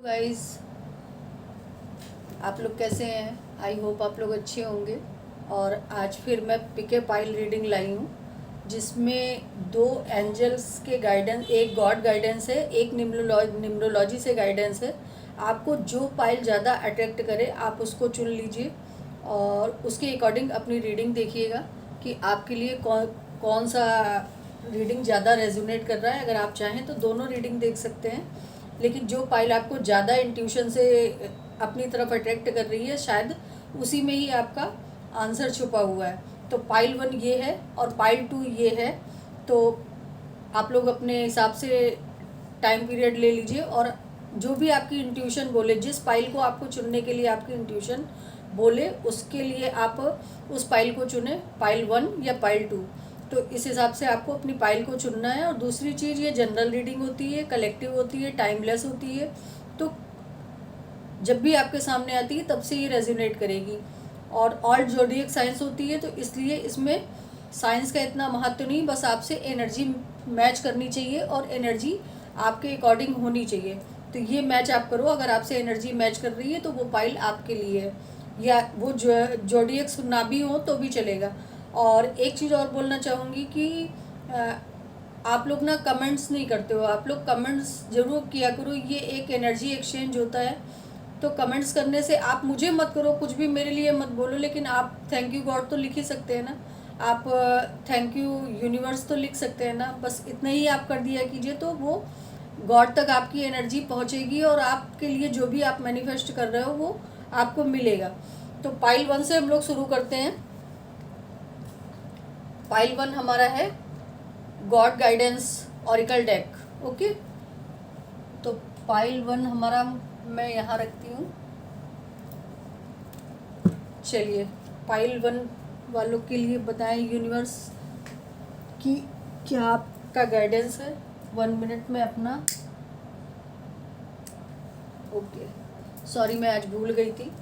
Guys, आप लोग कैसे हैं? आई होप आप लोग अच्छे होंगे। और आज फिर मैं पिके पाइल रीडिंग लाई हूँ, जिसमें दो एंजल्स के गाइडेंस, एक गॉड गाइडेंस है, एक निम्रोलॉजी से गाइडेंस है। आपको जो पाइल ज़्यादा अट्रैक्ट करे आप उसको चुन लीजिए और उसके अकॉर्डिंग अपनी रीडिंग देखिएगा कि आपके लिए कौन कौन सा रीडिंग ज़्यादा रेजोनेट कर रहा है। अगर आप चाहें तो दोनों रीडिंग देख सकते हैं, लेकिन जो पाइल आपको ज़्यादा इंट्यूशन से अपनी तरफ अट्रैक्ट कर रही है शायद उसी में ही आपका आंसर छुपा हुआ है। तो पाइल 1 ये है और पाइल 2 ये है। तो आप लोग अपने हिसाब से टाइम पीरियड ले लीजिए और जो भी आपकी इंट्यूशन बोले, जिस पाइल को आपको चुनने के लिए आपकी इंट्यूशन बोले, उसके लिए आप उस पाइल को चुने, पाइल 1 या पाइल 2। तो इस हिसाब से आपको अपनी पाइल को चुनना है। और दूसरी चीज़, ये जनरल रीडिंग होती है, कलेक्टिव होती है, टाइमलेस होती है। तो जब भी आपके सामने आती है तब से ये रेजोनेट करेगी। और ऑल जोडियक साइंस होती है, तो इसलिए इसमें साइंस का इतना महत्व नहीं, बस आपसे एनर्जी मैच करनी चाहिए और एनर्जी आपके अकॉर्डिंग होनी चाहिए। तो ये मैच आप करो, अगर आपसे एनर्जी मैच कर रही है तो वो पाइल आपके लिए है, या वो जोडियक्स ना भी हो तो भी चलेगा। और एक चीज़ और बोलना चाहूँगी कि आप लोग ना कमेंट्स नहीं करते हो। आप लोग कमेंट्स ज़रूर किया करो, ये एक एनर्जी एक्सचेंज होता है। तो कमेंट्स करने से, आप मुझे मत करो, कुछ भी मेरे लिए मत बोलो, लेकिन आप थैंक यू गॉड तो लिख ही सकते हैं ना, आप थैंक यू यूनिवर्स तो लिख सकते हैं ना। बस इतना ही आप कर दिया कीजिए, तो वो गॉड तक आपकी एनर्जी पहुंचेगी और आपके लिए जो भी आप मैनिफेस्ट कर रहे हो वो आपको मिलेगा। तो पाइल 1 से हम लोग शुरू करते हैं। पाइल 1 हमारा है God guidance oracle deck. Okay, तो पाइल 1 हमारा मैं यहाँ रखती हूँ। चलिए, पाइल 1 वालों के लिए बताएं यूनिवर्स की क्या आपका गाइडेंस है। 1 मिनट में अपना, ओके सॉरी मैं आज भूल गई थी।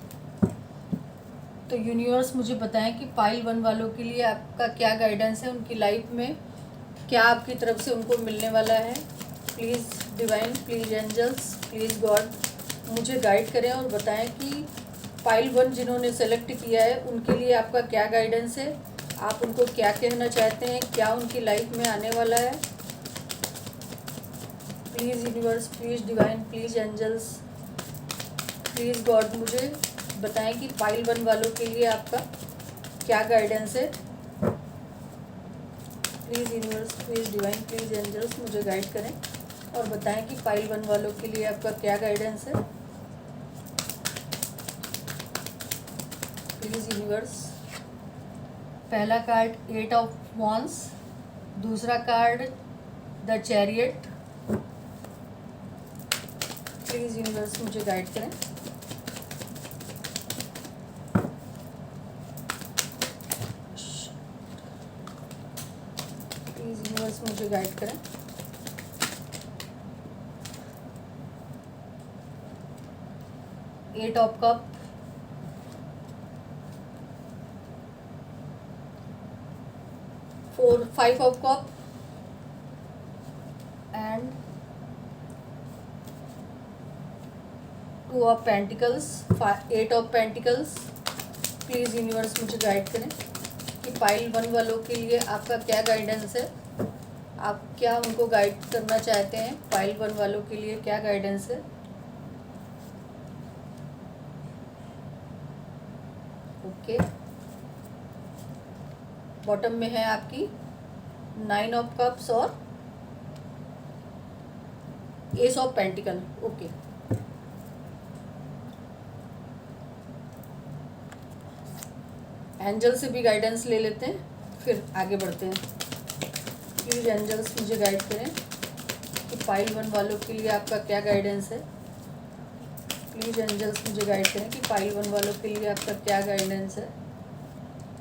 तो यूनिवर्स मुझे बताएं कि पाइल 1 वालों के लिए आपका क्या गाइडेंस है, उनकी लाइफ में क्या आपकी तरफ से उनको मिलने वाला है। Please divine, please angels, please God मुझे गाइड करें और बताएं कि पाइल 1 जिन्होंने सेलेक्ट किया है उनके लिए आपका क्या गाइडेंस है, आप उनको क्या कहना चाहते हैं, क्या उनकी लाइफ में आने वाला है। Please universe, please divine, please angels, please God मुझे बताएं कि पाइल 1 वालों के लिए आपका क्या गाइडेंस है। Please universe, please divine, please angels मुझे गाइड करें और बताएं कि पाइल 1 वालों के लिए आपका क्या गाइडेंस है। Please universe. पहला कार्ड 8 ऑफ वॉन्ड्स, दूसरा card the chariot. Please universe मुझे गाइड करें। प्लीज़ यूनिवर्स मुझे गाइड करें। Eight of cup, five of cup and 2 of pentacles, 8 of pentacles. Please universe मुझे गाइड करें कि पाइल 1 वालों के लिए आपका क्या गाइडेंस है, आप क्या उनको गाइड करना चाहते हैं। पाइल 1 वालों के लिए क्या गाइडेंस है। ओके, बॉटम में है आपकी 9 ऑफ कप्स और S of pentacle. Okay, angel से भी गाइडेंस ले लेते हैं, फिर आगे बढ़ते हैं। प्लीज़ एंजल्स मुझे गाइड करें कि पाइल 1 वालों के लिए आपका क्या गाइडेंस है। प्लीज़ एंजल्स मुझे गाइड करें कि पाइल 1 वालों के लिए आपका क्या गाइडेंस है।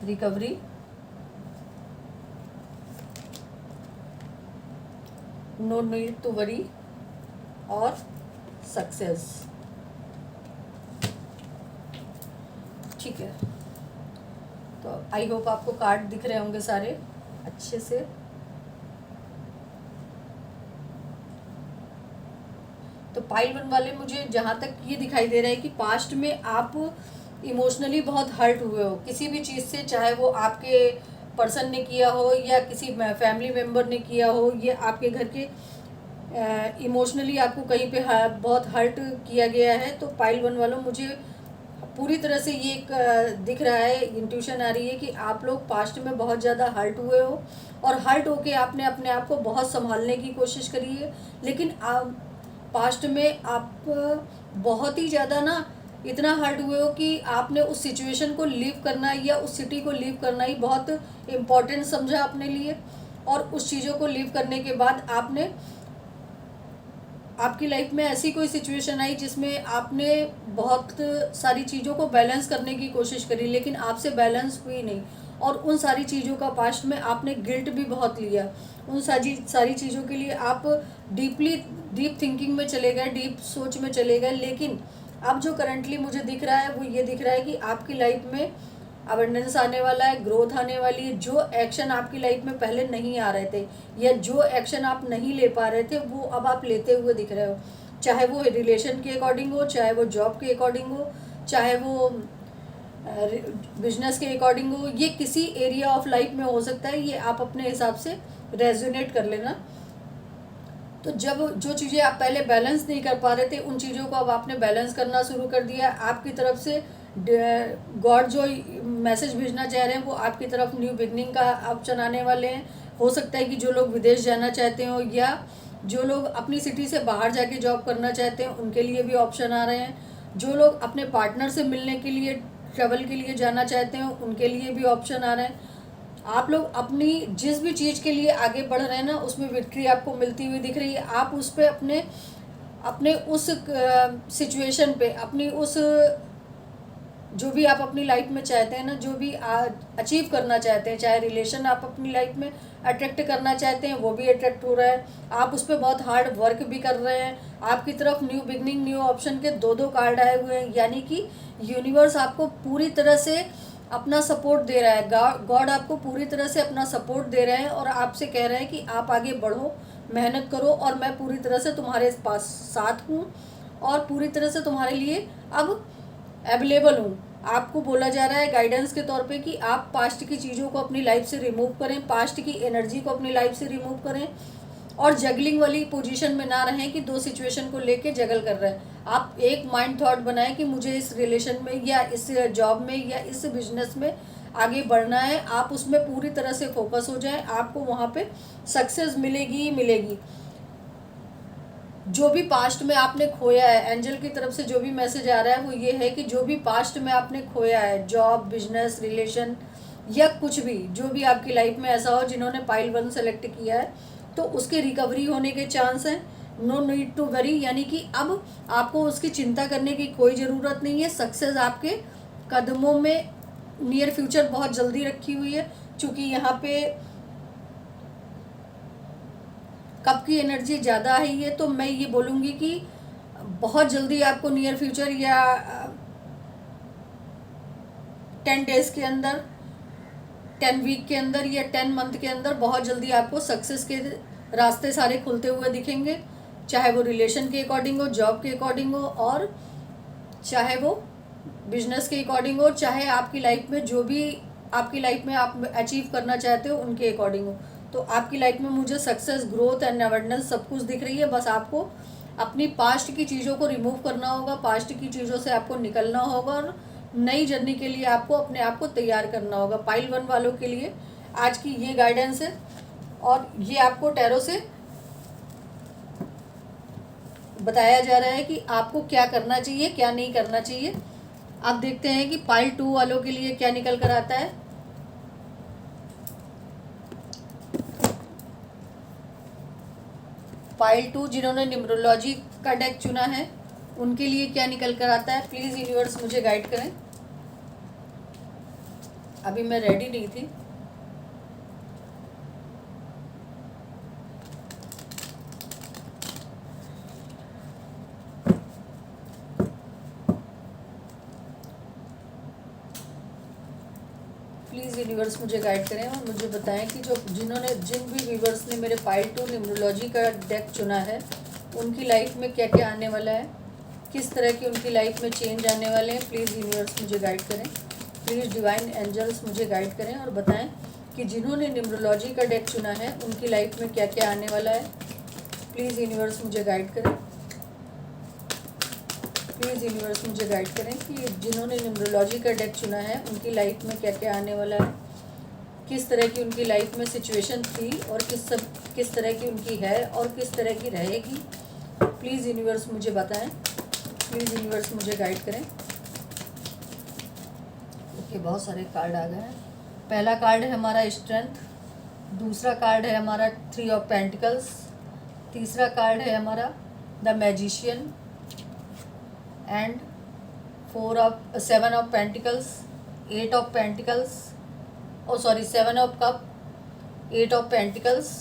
Recovery, no need to worry और सक्सेस। ठीक है, तो आई होप आपको कार्ड दिख रहे होंगे सारे अच्छे से। तो पाइल 1 वाले मुझे जहाँ तक ये दिखाई दे रहा है कि पास्ट में आप इमोशनली बहुत हर्ट हुए हो किसी भी चीज़ से, चाहे वो आपके पर्सन ने किया हो या किसी फैमिली मेम्बर ने किया हो या आपके घर के इमोशनली आपको कहीं पे बहुत हर्ट किया गया है। तो पाइल 1 वालों, मुझे पूरी तरह से ये एक दिख रहा है, इंट्यूशन आ रही है कि आप लोग पास्ट में बहुत ज़्यादा हर्ट हुए हो और हर्ट होके आपने अपने आप को बहुत संभालने की कोशिश करी है, लेकिन आप पास्ट में आप बहुत ही ज़्यादा ना इतना हर्ट हुए हो कि आपने उस सिचुएशन को लीव करना या उस सिटी को लीव करना ही बहुत इम्पोर्टेंट समझा अपने लिए। और उस चीज़ों को लीव करने के बाद आपने आपकी लाइफ में ऐसी कोई सिचुएशन आई जिसमें आपने बहुत सारी चीज़ों को बैलेंस करने की कोशिश करी, लेकिन आपसे बैलेंस हुई नहीं। और उन सारी चीज़ों का पास्ट में आपने गिल्ट भी बहुत लिया। उन सारी चीज़ों के लिए आप डीप थिंकिंग में चले गए, डीप सोच में चले गए। लेकिन अब जो करंटली मुझे दिख रहा है वो ये दिख रहा है कि आपकी लाइफ में अबंडेंस आने वाला है, ग्रोथ आने वाली है। जो एक्शन आपकी लाइफ में पहले नहीं आ रहे थे या जो एक्शन आप नहीं ले पा रहे थे वो अब आप लेते हुए दिख रहे हो, चाहे वो रिलेशन के अकॉर्डिंग हो, चाहे वो जॉब के अकॉर्डिंग हो, चाहे वो बिजनेस के अकॉर्डिंग हो, ये किसी एरिया ऑफ लाइफ में हो सकता है। ये आप अपने हिसाब से रेजोनेट कर लेना। तो जब जो चीज़ें आप पहले बैलेंस नहीं कर पा रहे थे उन चीज़ों को अब आपने बैलेंस करना शुरू कर दिया। आपकी तरफ से गॉड जो मैसेज भेजना चाह रहे हैं वो आपकी तरफ न्यू बिगनिंग का ऑप्शन आने वाले हैं। हो सकता है कि जो लोग विदेश जाना चाहते हो या जो लोग अपनी सिटी से बाहर जाके जॉब करना चाहते हैं उनके लिए भी ऑप्शन आ रहे हैं। जो लोग अपने पार्टनर से मिलने के लिए, ट्रैवल के लिए जाना चाहते हैं उनके लिए भी ऑप्शन आ रहे हैं। आप लोग अपनी जिस भी चीज़ के लिए आगे बढ़ रहे हैं ना उसमें विक्ट्री आपको मिलती हुई दिख रही है। आप उस पर अपने उस सिचुएशन पे, अपनी उस जो भी आप अपनी लाइफ में चाहते हैं ना, जो भी अचीव करना चाहते हैं, चाहे रिलेशन आप अपनी लाइफ में अट्रैक्ट करना चाहते हैं वो भी अट्रैक्ट हो रहा है। आप उस पर बहुत हार्ड वर्क भी कर रहे हैं। आपकी तरफ न्यू बिगनिंग, न्यू ऑप्शन के दो कार्ड आए हुए हैं, यानी कि यूनिवर्स आपको पूरी तरह से अपना सपोर्ट दे रहा है। गॉड आपको पूरी तरह से अपना सपोर्ट दे रहे हैं और आपसे कह रहे हैं कि आप आगे बढ़ो, मेहनत करो और मैं पूरी तरह से तुम्हारे पास साथ हूँ और पूरी तरह से तुम्हारे लिए अब अवेलेबल हूँ। आपको बोला जा रहा है गाइडेंस के तौर पे कि आप पास्ट की चीज़ों को अपनी लाइफ से रिमूव करें, पास्ट की एनर्जी को अपनी लाइफ से रिमूव करें और जगलिंग वाली पोजीशन में ना रहें कि दो सिचुएशन को लेके जगल कर रहे हैं। आप एक माइंड थॉट बनाएं कि मुझे इस रिलेशन में या इस जॉब में या इस बिजनेस में आगे बढ़ना है। आप उसमें पूरी तरह से फोकस हो जाएं, आपको वहाँ पे सक्सेस मिलेगी ही मिलेगी। जो भी पास्ट में आपने खोया है, एंजल की तरफ से जो भी मैसेज आ रहा है वो ये है कि जो भी पास्ट में आपने खोया है, जॉब, बिजनेस, रिलेशन या कुछ भी, जो भी आपकी लाइफ में ऐसा हो जिन्होंने पाइल 1 सेलेक्ट किया है, तो उसके रिकवरी होने के चांस हैं। नो नीड टू वरी, यानी कि अब आपको उसकी चिंता करने की कोई ज़रूरत नहीं है। सक्सेस आपके कदमों में नियर फ्यूचर बहुत जल्दी रखी हुई है। चूँकि यहाँ पे कप की एनर्जी ज़्यादा आई है तो मैं ये बोलूँगी कि बहुत जल्दी आपको नियर फ्यूचर या 10 डेज़ के अंदर, 10 वीक के अंदर या 10 मंथ के अंदर बहुत जल्दी आपको सक्सेस के रास्ते सारे खुलते हुए दिखेंगे। चाहे वो रिलेशन के अकॉर्डिंग हो, जॉब के अकॉर्डिंग हो और चाहे वो बिजनेस के अकॉर्डिंग हो, चाहे आपकी लाइफ में जो भी आपकी लाइफ में आप अचीव करना चाहते हो उनके अकॉर्डिंग हो। तो आपकी लाइफ में मुझे सक्सेस, ग्रोथ एंड अबंडेंस सब कुछ दिख रही है। बस आपको अपनी पास्ट की चीज़ों को रिमूव करना होगा, पास्ट की चीज़ों से आपको निकलना होगा और नई जर्नी के लिए आपको अपने आप को तैयार करना होगा। पाइल 1 वालों के लिए आज की ये गाइडेंस है और ये आपको टैरो से बताया जा रहा है कि आपको क्या करना चाहिए, क्या नहीं करना चाहिए। अब देखते हैं कि पाइल 2 वालों के लिए क्या निकल कर आता है। पाइल 2 जिन्होंने न्यूमरोलॉजी का डेक चुना है उनके लिए क्या निकल कर आता है, प्लीज़ यूनिवर्स मुझे गाइड करें। अभी मैं रेडी नहीं थी। प्लीज़ यूनिवर्स मुझे गाइड करें और मुझे बताएं कि जिन भी व्यूवर्स ने मेरे पाइल 2 न्यूमरोलॉजी का डेक चुना है उनकी लाइफ में क्या क्या आने वाला है, किस तरह की उनकी लाइफ में चेंज आने वाले हैं। प्लीज़ यूनिवर्स मुझे गाइड करें, प्लीज़ डिवाइन एंजल्स मुझे गाइड करें और बताएं कि जिन्होंने न्यूमरोलॉजी का डेक चुना है उनकी लाइफ में क्या क्या आने वाला है। प्लीज़ यूनिवर्स मुझे गाइड करें, प्लीज़ यूनिवर्स मुझे गाइड करें कि जिन्होंने न्यूमरोलॉजी का डेक चुना है उनकी लाइफ में क्या क्या आने वाला है, किस तरह की उनकी लाइफ में सिचुएशन थी और किस तरह की उनकी है और किस तरह की रहेगी। प्लीज़ यूनिवर्स मुझे बताएं, प्लीज़ यूनिवर्स मुझे गाइड करें। ओके, बहुत सारे कार्ड आ गए हैं। पहला कार्ड है हमारा स्ट्रेंथ, दूसरा कार्ड है हमारा 3 ऑफ पेंटिकल्स, तीसरा कार्ड है हमारा the magician and 7 of pentacles, 8 of pentacles, 7 of cup, 8 of pentacles,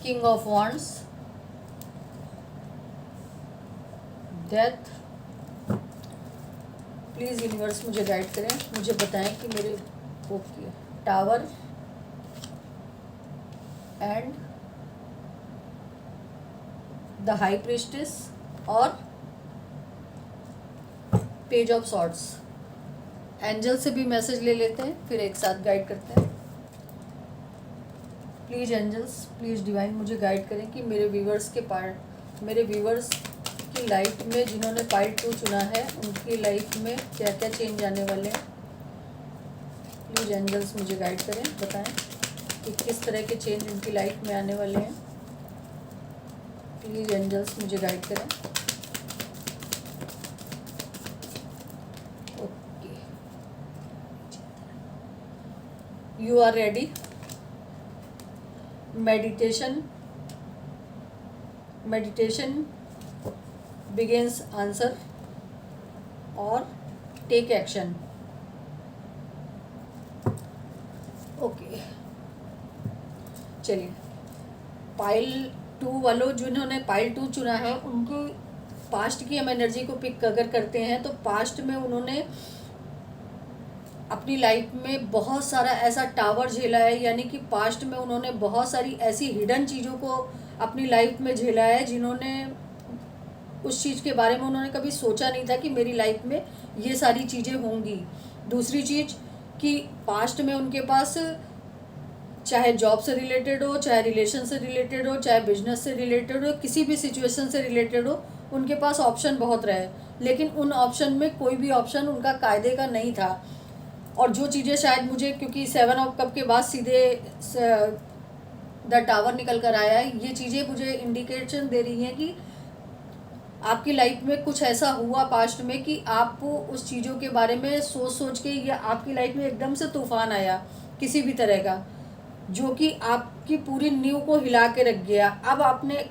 king of wands, death. Please universe मुझे गाइड करें, मुझे बताएं कि मेरे okay tower and the high priestess और पेज ऑफ सॉर्ड्स। एंजल से भी मैसेज ले लेते हैं, फिर एक साथ गाइड करते हैं। प्लीज़ एंजल्स, प्लीज़ डिवाइन मुझे गाइड करें कि मेरे व्यूवर्स की लाइफ में जिन्होंने पाइल 2 चुना है उनकी लाइफ में क्या क्या चेंज आने वाले हैं। प्लीज़ एंजल्स मुझे गाइड करें, बताएं कि किस तरह के चेंज उनकी लाइफ में आने वाले हैं। प्लीज़ एंजल्स मुझे गाइड करें। Okay, you are ready. Meditation begins answer और टेक एक्शन। ओके, चलिए पाइल 2 वालों जिन्होंने पाइल 2 चुना है उनकी पास्ट की हम एनर्जी को पिक अगर करते हैं तो पास्ट में उन्होंने अपनी लाइफ में बहुत सारा ऐसा टावर झेला है, यानी कि पास्ट में उन्होंने बहुत सारी ऐसी हिडन चीज़ों को अपनी लाइफ में झेला है जिन्होंने उस चीज़ के बारे में उन्होंने कभी सोचा नहीं था कि मेरी लाइफ में ये सारी चीज़ें होंगी। दूसरी चीज़ कि पास्ट में उनके पास चाहे जॉब से रिलेटेड हो, चाहे रिलेशन से रिलेटेड हो, चाहे बिजनेस से रिलेटेड हो, किसी भी सिचुएशन से रिलेटेड हो, उनके पास ऑप्शन बहुत रहे, लेकिन उन ऑप्शन में कोई भी ऑप्शन उनका कायदे का नहीं था। और जो चीज़ें शायद मुझे, क्योंकि 7 ऑफ कप के बाद सीधे द टावर निकल कर आया है, ये चीज़ें मुझे इंडिकेशन दे रही हैं कि आपकी लाइफ में कुछ ऐसा हुआ पास्ट में कि आपको उस चीज़ों के बारे में सोच के या आपकी लाइफ में एकदम से तूफान आया किसी भी तरह का, जो कि आपकी पूरी नींव को हिला के रख गया। अब आपने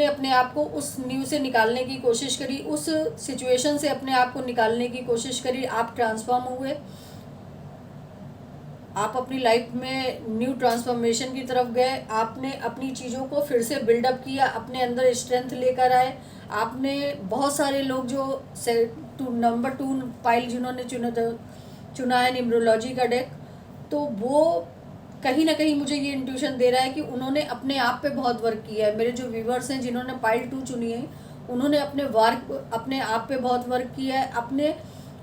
अपने आप को उस नींव से निकालने की कोशिश करी, उस सिचुएशन से अपने आप को निकालने की कोशिश करी, आप ट्रांसफॉर्म हुए, आप अपनी लाइफ में न्यू ट्रांसफॉर्मेशन की तरफ गए, आपने अपनी चीज़ों को फिर से बिल्डअप किया, अपने अंदर स्ट्रेंथ लेकर आए। आपने बहुत सारे लोग जो नंबर 2 पाइल जिन्होंने चुना है न्यूमरोलॉजी का डेक, तो वो कहीं ना कहीं मुझे ये इंट्यूशन दे रहा है कि उन्होंने अपने आप पे बहुत वर्क किया है। मेरे जो व्यूवर्स हैं जिन्होंने पाइल 2 चुनी है, उन्होंने अपने आप पे बहुत वर्क किया है, अपने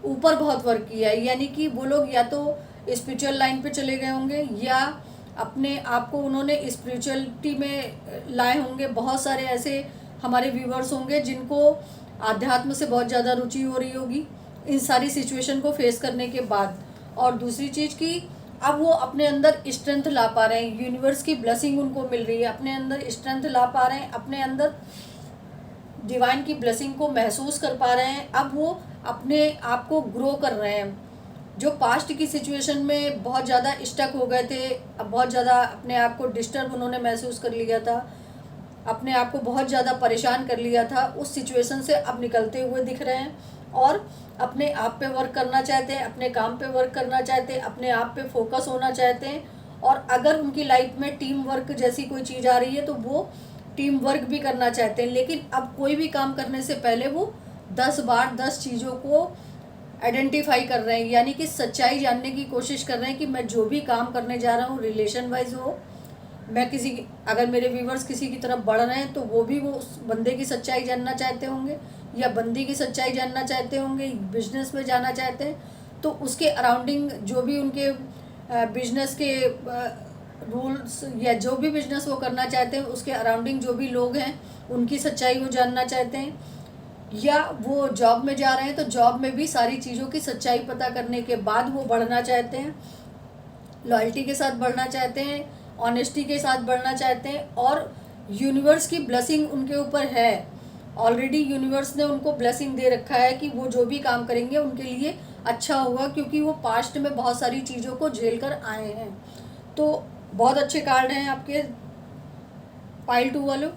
ऊपर बहुत वर्क किया है। यानी कि वो लोग या तो स्पिरिचुअल लाइन पे चले गए होंगे या अपने आप को उन्होंने स्पिरिचुअलिटी में लाए होंगे। बहुत सारे ऐसे हमारे व्यूवर्स होंगे जिनको आध्यात्म से बहुत ज़्यादा रुचि हो रही होगी इन सारी सिचुएशन को फेस करने के बाद। और दूसरी चीज़ कि अब वो अपने अंदर स्ट्रेंथ ला पा रहे हैं, यूनिवर्स की ब्लेसिंग उनको मिल रही है, अपने अंदर स्ट्रेंथ ला पा रहे हैं, अपने अंदर डिवाइन की ब्लेसिंग को महसूस कर पा रहे हैं। अब वो अपने आप को ग्रो कर रहे हैं। जो पास्ट की सिचुएशन में बहुत ज़्यादा स्टक हो गए थे, अब बहुत ज़्यादा अपने आप को डिस्टर्ब उन्होंने महसूस कर लिया था, अपने आप को बहुत ज़्यादा परेशान कर लिया था, उस सिचुएशन से अब निकलते हुए दिख रहे हैं और अपने आप पे वर्क करना चाहते हैं, अपने काम पे वर्क करना चाहते हैं, अपने आप पे फोकस होना चाहते हैं। और अगर उनकी लाइफ में टीम वर्क जैसी कोई चीज़ आ रही है तो वो टीम वर्क भी करना चाहते हैं। लेकिन अब कोई भी काम करने से पहले वो 10 बार 10 चीज़ों को आइडेंटिफाई कर रहे हैं, यानी कि सच्चाई जानने की कोशिश कर रहे हैं कि मैं जो भी काम करने जा रहा हूँ, रिलेशन वाइज हो, मैं अगर मेरे व्यूवर्स किसी की तरफ बढ़ रहे हैं तो वो भी वो उस बंदे की सच्चाई जानना चाहते होंगे या बंदी की सच्चाई जानना चाहते होंगे, बिजनेस में जाना चाहते हैं, तो उसके अराउंडिंग जो भी उनके बिजनेस के रूल्स या जो भी बिजनेस वो करना चाहते हैं उसके अराउंडिंग जो भी लोग हैं उनकी सच्चाई वो जानना चाहते हैं, या वो जॉब में जा रहे हैं तो जॉब में भी सारी चीज़ों की सच्चाई पता करने के बाद वो बढ़ना चाहते हैं, लॉयल्टी के साथ बढ़ना चाहते हैं, ऑनेस्टी के साथ बढ़ना चाहते हैं, और यूनिवर्स की ब्लेसिंग उनके ऊपर है। ऑलरेडी यूनिवर्स ने उनको ब्लेसिंग दे रखा है कि वो जो भी काम करेंगे उनके लिए अच्छा होगा, क्योंकि वो पास्ट में बहुत सारी चीज़ों को झेल कर आए हैं। तो बहुत अच्छे कार्ड हैं आपके पाइल 2 वालों।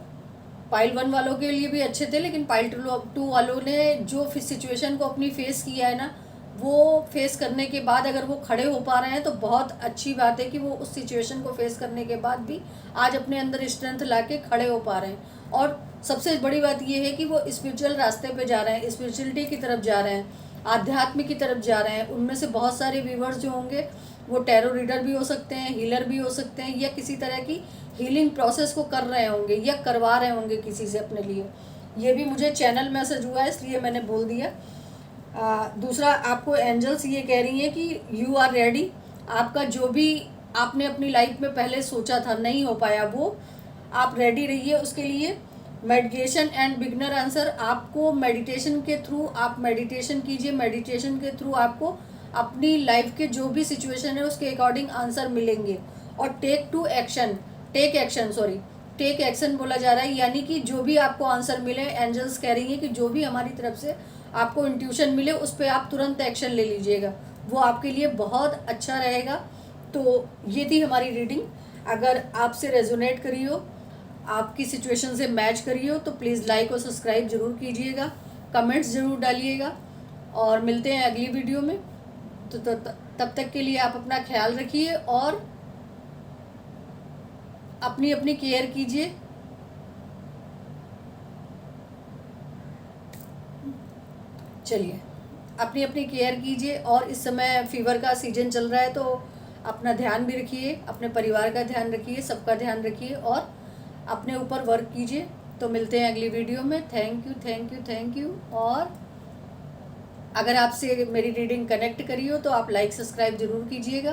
पाइल 1 वालों के लिए भी अच्छे थे, लेकिन पाइल 2 वालों ने जो सिचुएशन को अपनी फेस किया है ना, वो फेस करने के बाद अगर वो खड़े हो पा रहे हैं तो बहुत अच्छी बात है कि वो उस सिचुएशन को फेस करने के बाद भी आज अपने अंदर स्ट्रेंथ ला के खड़े हो पा रहे हैं। और सबसे बड़ी बात ये है कि वो स्पिरिचुअल रास्ते पे जा रहे हैं, स्पिरिचुअलिटी की तरफ जा रहे हैं, आध्यात्म की तरफ जा रहे हैं। उनमें से बहुत सारे व्यूवर्स जो होंगे वो टैरो रीडर भी हो सकते हैं, हीलर भी हो सकते हैं, या किसी तरह की हीलिंग प्रोसेस को कर रहे होंगे या करवा रहे होंगे किसी से अपने लिए। ये भी मुझे चैनल मैसेज हुआ है इसलिए मैंने बोल दिया। दूसरा, आपको एंजल्स ये कह रही हैं कि यू आर रेडी। आपका जो भी आपने अपनी लाइफ में पहले सोचा था नहीं हो पाया, वो आप रेडी रहिए उसके लिए। मेडिटेशन एंड बिगनर आंसर, आपको मेडिटेशन के थ्रू आप मेडिटेशन कीजिए, मेडिटेशन के थ्रू आपको अपनी लाइफ के जो भी सिचुएशन है उसके अकॉर्डिंग आंसर मिलेंगे। और टेक एक्शन बोला जा रहा है, यानी कि जो भी आपको आंसर मिले, एंजल्स कह रही हैं कि जो भी हमारी तरफ से आपको इंट्यूशन मिले उस पर आप तुरंत एक्शन ले लीजिएगा, वो आपके लिए बहुत अच्छा रहेगा। तो ये थी हमारी रीडिंग। अगर आपसे रेजोनेट करी हो, आपकी सिचुएशन से मैच करी हो, तो प्लीज़ लाइक और सब्सक्राइब ज़रूर कीजिएगा, कमेंट्स ज़रूर डालिएगा, और मिलते हैं अगली वीडियो में। तो तब तक के लिए आप अपना ख्याल रखिए और अपनी अपनी केयर कीजिए। चलिए, अपनी अपनी केयर कीजिए, और इस समय फीवर का सीजन चल रहा है तो अपना ध्यान भी रखिए, अपने परिवार का ध्यान रखिए, सबका ध्यान रखिए और अपने ऊपर वर्क कीजिए। तो मिलते हैं अगली वीडियो में। Thank you. और अगर आपसे मेरी रीडिंग कनेक्ट करी हो तो आप लाइक सब्सक्राइब ज़रूर कीजिएगा।